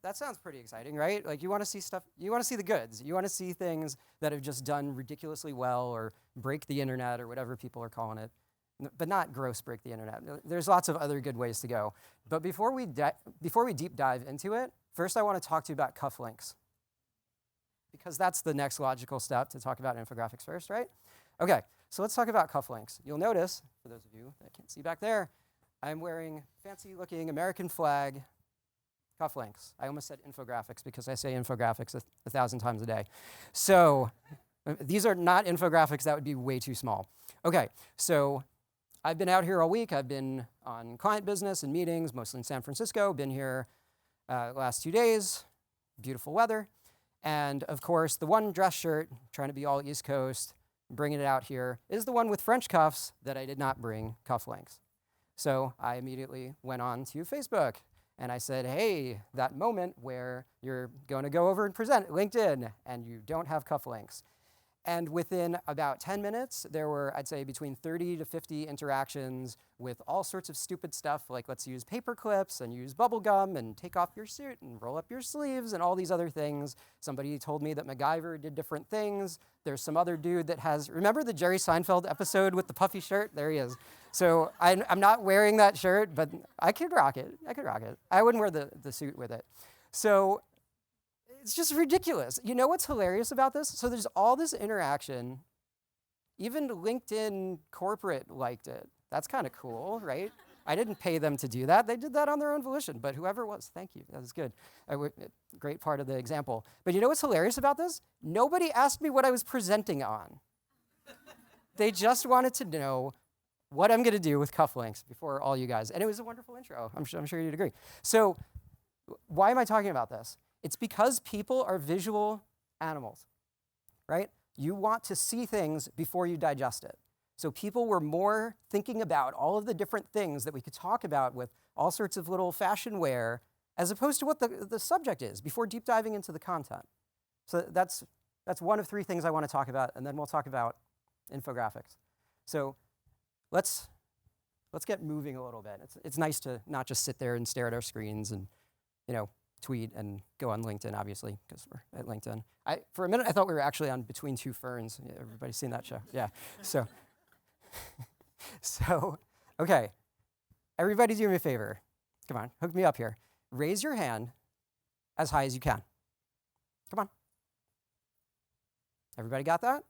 that sounds pretty exciting, right? Like you want to see stuff, you want to see the goods. You want to see things that have just done ridiculously well or break the internet or whatever people are calling it, but not gross break the internet. There's lots of other good ways to go. But before we deep dive into it, first I want to talk to you about cufflinks, because that's the next logical step to talk about infographics first, right? Okay, so let's talk about cufflinks. You'll notice, for those of you that can't see back there, I'm wearing fancy-looking American flag cufflinks. I almost said infographics because I say infographics 1,000 times a day. So these are not infographics. That would be way too small. Okay, so I've been out here all week. I've been on client business and meetings, mostly in San Francisco. Been here last 2 days. Beautiful weather. And of course, the one dress shirt, trying to be all East Coast, bringing it out here, is the one with French cuffs that I did not bring cufflinks. So I immediately went on to Facebook. And I said, hey, that moment where you're going to go over and present LinkedIn and you don't have cufflinks. And within about 10 minutes, there were, I'd say, between 30 to 50 interactions with all sorts of stupid stuff, like let's use paper clips and use bubble gum and take off your suit and roll up your sleeves and all these other things. Somebody told me that MacGyver did different things. There's some other dude that has, remember the Jerry Seinfeld episode with the puffy shirt? There he is. So I'm not wearing that shirt, but I could rock it. I could rock it. I wouldn't wear the suit with it. So it's just ridiculous. You know what's hilarious about this? So there's all this interaction. Even LinkedIn corporate liked it. That's kind of cool, right? I didn't pay them to do that. They did that on their own volition, but whoever it was, thank you. That was good. Great part of the example. But you know what's hilarious about this? Nobody asked me what I was presenting on. They just wanted to know what I'm going to do with cufflinks before all you guys. And it was a wonderful intro. I'm sure you'd agree. So why am I talking about this? It's because people are visual animals, right? You want to see things before you digest it. So people were more thinking about all of the different things that we could talk about with all sorts of little fashion wear, as opposed to what the subject is before deep diving into the content. So that's one of three things I want to talk about, and then we'll talk about infographics. So let's get moving a little bit. It's nice to not just sit there and stare at our screens and, tweet and go on LinkedIn, obviously, because we're at LinkedIn. For a minute, I thought we were actually on Between Two Ferns. Yeah, everybody's seen that show? Yeah. So, okay. Everybody do me a favor. Come on, hook me up here. Raise your hand as high as you can. Come on. Everybody got that?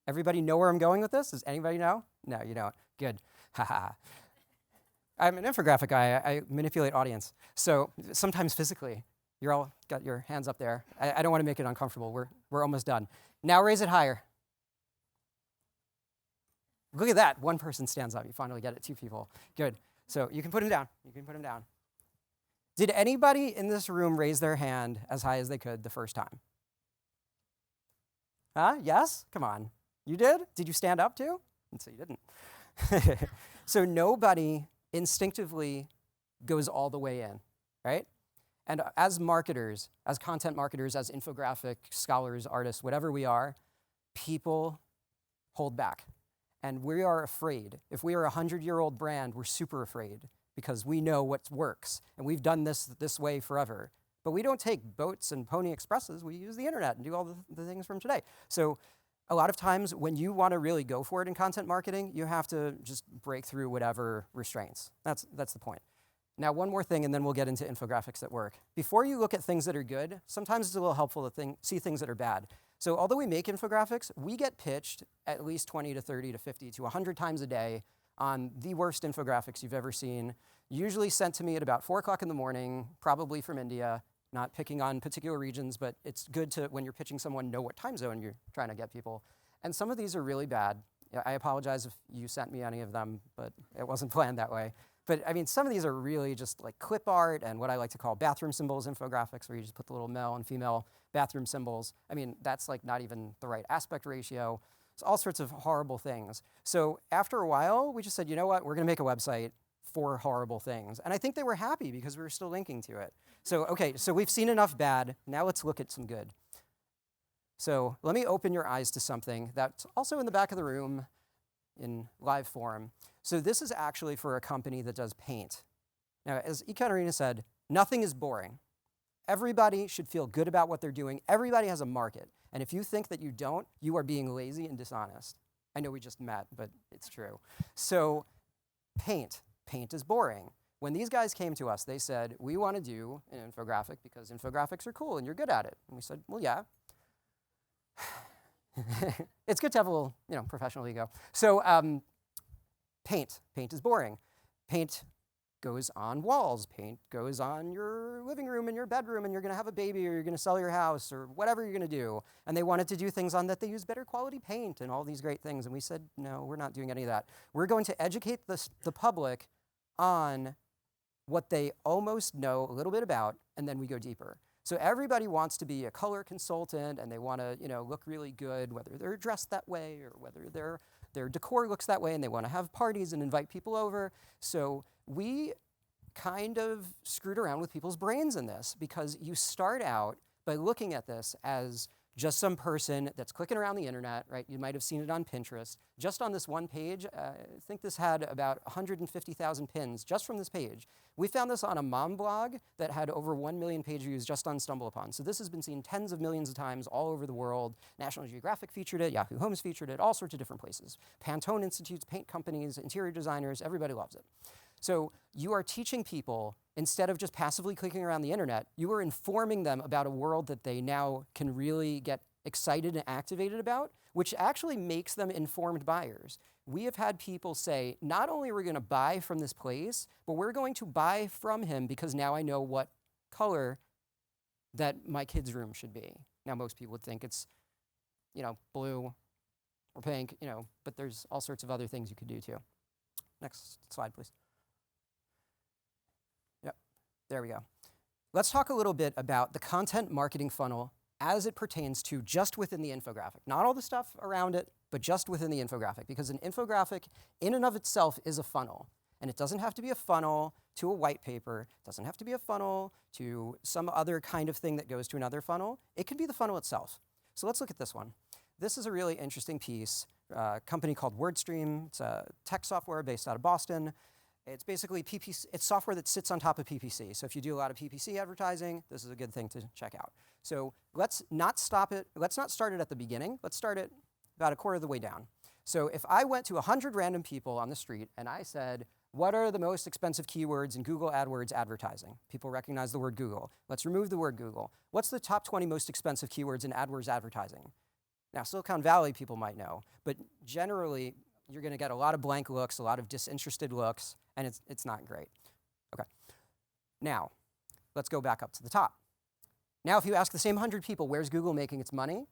Everybody know where I'm going with this? Does anybody know? No, you don't. Good. Haha. I'm an infographic guy. I manipulate audience. So sometimes physically, you're all got your hands up there. I don't want to make it uncomfortable. We're almost done. Now raise it higher. Look at that. One person stands up. You finally get it. Two people. Good. So you can put him down. You can put him down. Did anybody in this room raise their hand as high as they could the first time? Huh? Yes? Come on. You did? Did you stand up too? And so you didn't. So nobody instinctively goes all the way in, right? And as marketers, as content marketers, as infographic scholars, artists, whatever we are, people hold back. And we are afraid. If we are a 100-year-old brand, we're super afraid because we know what works. And we've done this way forever. But we don't take boats and pony expresses. We use the internet and do all the things from today. So a lot of times when you want to really go for it in content marketing, you have to just break through whatever restraints. That's the point. Now, one more thing, and then we'll get into infographics that work. Before you look at things that are good, sometimes it's a little helpful to see things that are bad. So although we make infographics, we get pitched at least 20 to 30 to 50 to 100 times a day on the worst infographics you've ever seen, usually sent to me at about 4 o'clock in the morning, probably from India. Not picking on particular regions, but it's good to, when you're pitching someone, know what time zone you're trying to get people. And some of these are really bad. I apologize if you sent me any of them, but it wasn't planned that way. But I mean, some of these are really just like clip art and what I like to call bathroom symbols infographics, where you just put the little male and female bathroom symbols. I mean, that's like not even the right aspect ratio. It's all sorts of horrible things. So after a while, we just said, you know what, we're gonna make a website for horrible things. And I think they were happy because we were still linking to it. So, okay, so we've seen enough bad. Now let's look at some good. So let me open your eyes to something that's also in the back of the room in live form. So this is actually for a company that does paint. Now, as Ekaterina said, nothing is boring. Everybody should feel good about what they're doing. Everybody has a market. And if you think that you don't, you are being lazy and dishonest. I know we just met, but it's true. So paint. Paint is boring. When these guys came to us, they said, we want to do an infographic because infographics are cool and you're good at it. And we said, well, yeah. It's good to have a little, professional ego. So paint. Paint is boring. Paint goes on walls. Paint goes on your living room and your bedroom, and you're going to have a baby, or you're going to sell your house, or whatever you're going to do. And they wanted to do things on that they use better quality paint and all these great things. And we said, no, we're not doing any of that. We're going to educate the public on what they almost know a little bit about, and then we go deeper. So everybody wants to be a color consultant, and they want to, look really good, whether they're dressed that way or whether their decor looks that way, and they want to have parties and invite people over. So we kind of screwed around with people's brains in this, because you start out by looking at this as just some person that's clicking around the internet, right? You might have seen it on Pinterest. Just on this one page, I think this had about 150,000 pins just from this page. We found this on a mom blog that had over 1 million page views just on StumbleUpon. So this has been seen tens of millions of times all over the world. National Geographic featured it, Yahoo Homes featured it, all sorts of different places. Pantone Institutes, paint companies, interior designers, everybody loves it. So you are teaching people, instead of just passively clicking around the internet, you are informing them about a world that they now can really get excited and activated about, which actually makes them informed buyers. We have had people say, not only are we going to buy from this place, but we're going to buy from him because now I know what color that my kid's room should be. Now, most people would think it's, blue or pink, but there's all sorts of other things you could do too. Next slide, please. There we go. Let's talk a little bit about the content marketing funnel as it pertains to just within the infographic. Not all the stuff around it, but just within the infographic. Because an infographic in and of itself is a funnel. And it doesn't have to be a funnel to a white paper. It doesn't have to be a funnel to some other kind of thing that goes to another funnel. It could be the funnel itself. So let's look at this one. This is a really interesting piece. A company called WordStream. It's a tech software based out of Boston. It's basically PPC, it's software that sits on top of PPC. So if you do a lot of PPC advertising, this is a good thing to check out. So let's not start it at the beginning. Let's start it about a quarter of the way down. So if I went to 100 random people on the street and I said, what are the most expensive keywords in Google AdWords advertising? People recognize the word Google. Let's remove the word Google. What's the top 20 most expensive keywords in AdWords advertising? Now, Silicon Valley people might know, but generally, you're going to get a lot of blank looks, a lot of disinterested looks, and it's not great. Okay. Now, let's go back up to the top. Now, if you ask the same 100 people, where's Google making its money?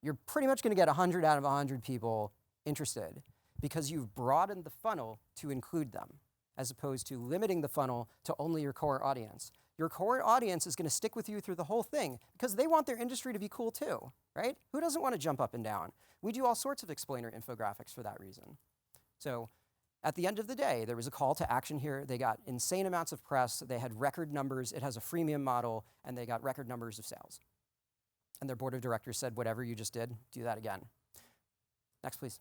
You're pretty much going to get 100 out of 100 people interested, because you've broadened the funnel to include them, as opposed to limiting the funnel to only your core audience. Your core audience is going to stick with you through the whole thing, because they want their industry to be cool too, right? Who doesn't want to jump up and down? We do all sorts of explainer infographics for that reason. So at the end of the day, there was a call to action here. They got insane amounts of press. They had record numbers. It has a freemium model, and they got record numbers of sales. And their board of directors said, whatever you just did, do that again. Next, please.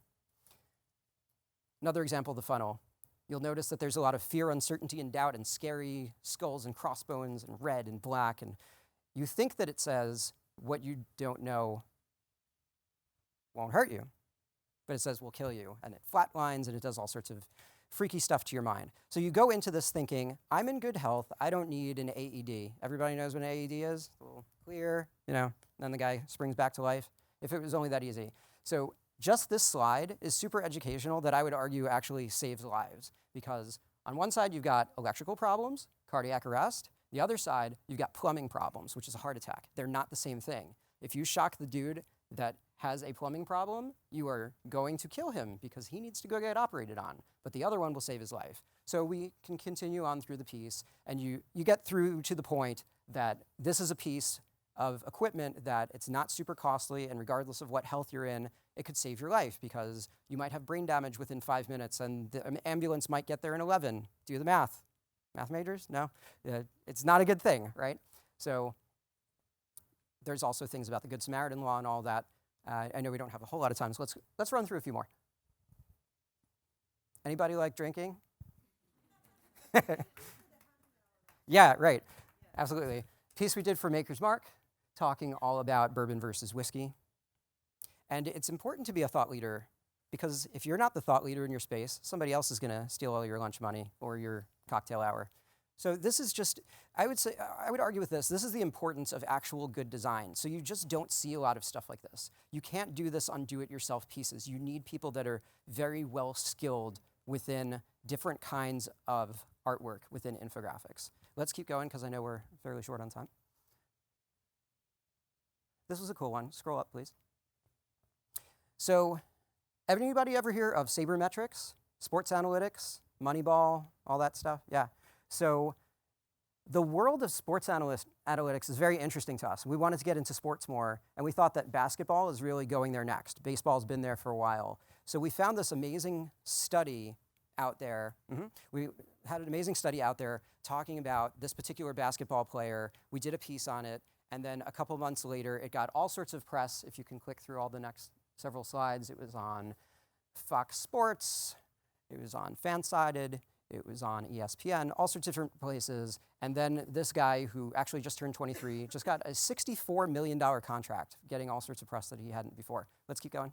Another example of the funnel. You'll notice that there's a lot of fear, uncertainty, and doubt, and scary skulls and crossbones and red and black. And you think that it says what you don't know won't hurt you, but it says will kill you. And it flatlines, and it does all sorts of freaky stuff to your mind. So you go into this thinking, I'm in good health. I don't need an AED. Everybody knows what an AED is? A little clear, and then the guy springs back to life. If it was only that easy. So just this slide is super educational that I would argue actually saves lives, because on one side you've got electrical problems, cardiac arrest. The other side, you've got plumbing problems, which is a heart attack. They're not the same thing. If you shock the dude that has a plumbing problem, you are going to kill him because he needs to go get operated on. But the other one will save his life. So we can continue on through the piece, and you get through to the point that this is a piece of equipment that it's not super costly, and regardless of what health you're in, it could save your life, because you might have brain damage within 5 minutes, and the ambulance might get there in 11. Do the math. Math majors? No? It's not a good thing, right? So there's also things about the Good Samaritan law and all that. I know we don't have a whole lot of time, so let's run through a few more. Anybody like drinking? Yeah, right. Absolutely. Piece we did for Maker's Mark, talking all about bourbon versus whiskey. And it's important to be a thought leader because if you're not the thought leader in your space, somebody else is going to steal all your lunch money or your cocktail hour. So this is just, I would argue with this is the importance of actual good design. So you just don't see a lot of stuff like this. You can't do this on do-it-yourself pieces. You need people that are very well skilled within different kinds of artwork within infographics. Let's keep going because I know we're fairly short on time. This was a cool one. Scroll up, please. So anybody ever hear of sabermetrics, sports analytics, Moneyball, all that stuff? Yeah. So the world of sports analytics is very interesting to us. We wanted to get into sports more, and we thought that basketball is really going there next. Baseball's been there for a while. So we found this amazing study out there. We had an amazing study out there talking about this particular basketball player. We did a piece on it, and then a couple months later, it got all sorts of press. If you can click through all the next several slides, it was on Fox Sports, it was on Fansided, it was on ESPN, all sorts of different places. And then this guy who actually just turned 23 just got a $64 million contract, getting all sorts of press that he hadn't before. Let's keep going.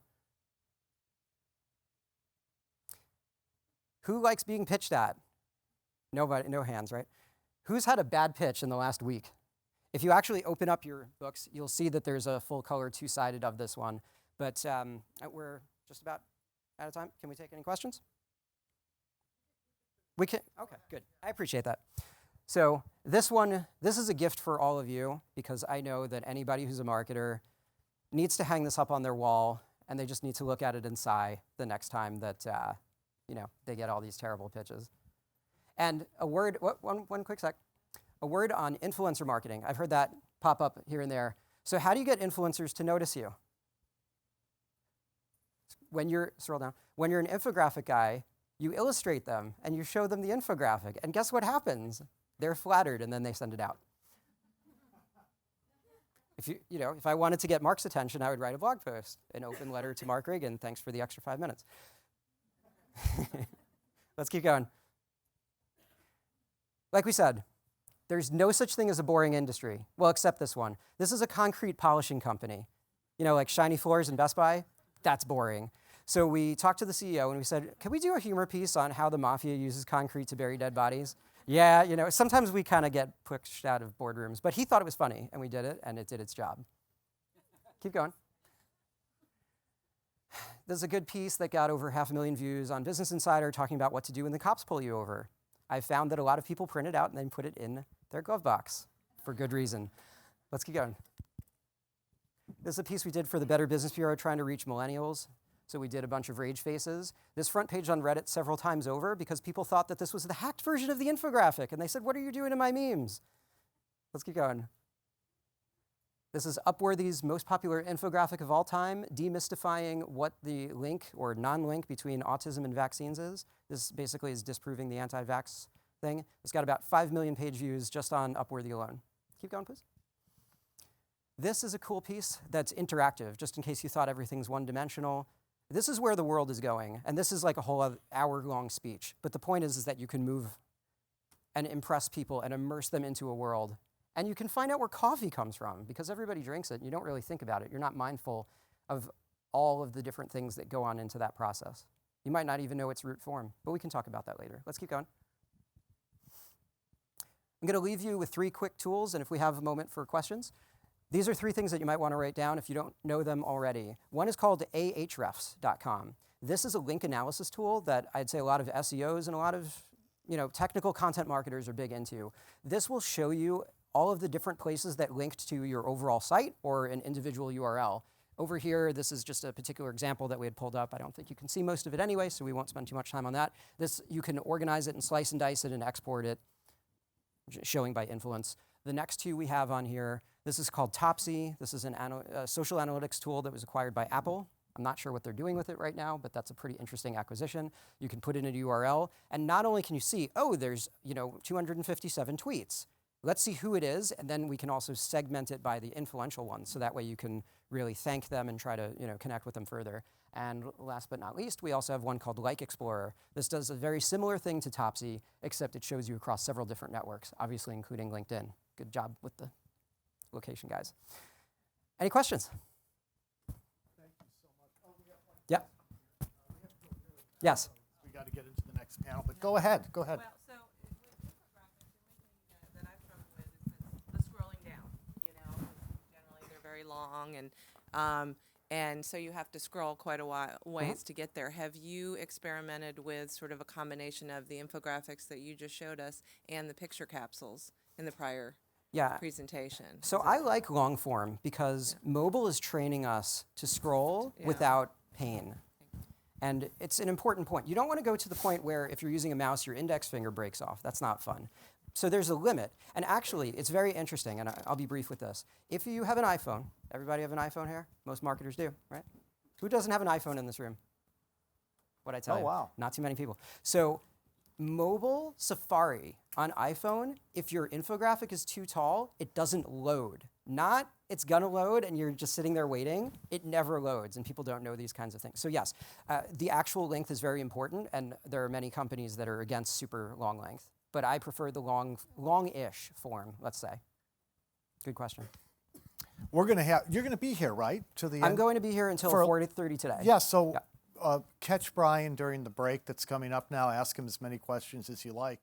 Who likes being pitched at? Nobody, no hands, right? Who's had a bad pitch in the last week? If you actually open up your books, you'll see that there's a full color two-sided of this one. But we're just about out of time. Can we take any questions? We can, okay, good. I appreciate that. So this is a gift for all of you because I know that anybody who's a marketer needs to hang this up on their wall and they just need to look at it and sigh the next time that they get all these terrible pitches. And a word, one quick sec. A word on influencer marketing. I've heard that pop up here and there. So how do you get influencers to notice you? Scroll down. When you're an infographic guy, you illustrate them and you show them the infographic. And guess what happens? They're flattered and then they send it out. If I wanted to get Mark's attention, I would write a blog post, an open letter to Mark Reagan. Thanks for the extra 5 minutes. Let's keep going. Like we said, there's no such thing as a boring industry. Well, except this one. This is a concrete polishing company. Like shiny floors in Best Buy? That's boring. So we talked to the CEO and we said, can we do a humor piece on how the mafia uses concrete to bury dead bodies? Yeah, sometimes we kind of get pushed out of boardrooms, but he thought it was funny and we did it and it did its job. Keep going. There's a good piece that got over 500,000 views on Business Insider talking about what to do when the cops pull you over. I found that a lot of people print it out and then put it in their glove box for good reason. Let's keep going. This is a piece we did for the Better Business Bureau trying to reach millennials. So we did a bunch of rage faces. This front page on Reddit several times over because people thought that this was the hacked version of the infographic. And they said, what are you doing to my memes? Let's keep going. This is Upworthy's most popular infographic of all time, demystifying what the link or non-link between autism and vaccines is. This basically is disproving the anti-vax thing. It's got about 5 million page views just on Upworthy alone. Keep going, please. This is a cool piece that's interactive, just in case you thought everything's one-dimensional. This is where the world is going, and this is like a whole hour-long speech. But the point is that you can move and impress people and immerse them into a world. And you can find out where coffee comes from, because everybody drinks it, and you don't really think about it. You're not mindful of all of the different things that go on into that process. You might not even know its root form, but we can talk about that later. Let's keep going. I'm going to leave you with 3 quick tools, and if we have a moment for questions. These are 3 things that you might want to write down if you don't know them already. One is called ahrefs.com. This is a link analysis tool that I'd say a lot of SEOs and a lot of technical content marketers are big into. This will show you all of the different places that linked to your overall site or an individual URL. Over here, this is just a particular example that we had pulled up. I don't think you can see most of it anyway, so we won't spend too much time on that. You can organize it and slice and dice it and export it, showing by influence. The next 2 we have on here, this is called Topsy. This is a social analytics tool that was acquired by Apple. I'm not sure what they're doing with it right now, but that's a pretty interesting acquisition. You can put in a URL, and not only can you see, oh, there's 257 tweets. Let's see who it is, and then we can also segment it by the influential ones, so that way you can really thank them and try to connect with them further. And last but not least, we also have one called Like Explorer. This does a very similar thing to Topsy, except it shows you across several different networks, obviously including LinkedIn. Good job with the location guys. Any questions? Thank you so much. Oh, we have one. Yeah. Yes. We got to get into the next panel, but go ahead. Go ahead. Well, so with infographics, the only thing that I've struggled with is the scrolling down. You know, 'cause generally they're very long, and so you have to scroll quite a while ways to get there. Have you experimented with sort of a combination of the infographics that you just showed us and the picture capsules in the prior presentation? So I like long form because mobile is training us to scroll without pain. And it's an important point. You don't want to go to the point where if you're using a mouse, your index finger breaks off. That's not fun. So there's a limit. And actually, it's very interesting, and I'll be brief with this. If you have an iPhone, everybody have an iPhone here? Most marketers do, right? Who doesn't have an iPhone in this room? What'd I tell you? Oh, wow. Not too many people. So mobile Safari on iPhone, if your infographic is too tall, it doesn't load. Not it's gonna load and you're just sitting there waiting. It never loads, and people don't know these kinds of things. So yes, the actual length is very important, and there are many companies that are against super long length. But I prefer the long-ish form, let's say. Good question. You're going to be here, right? To the I'm end? going to be here until 4:30 today. Yeah, so catch Brian during the break that's coming up now. Ask him as many questions as you like.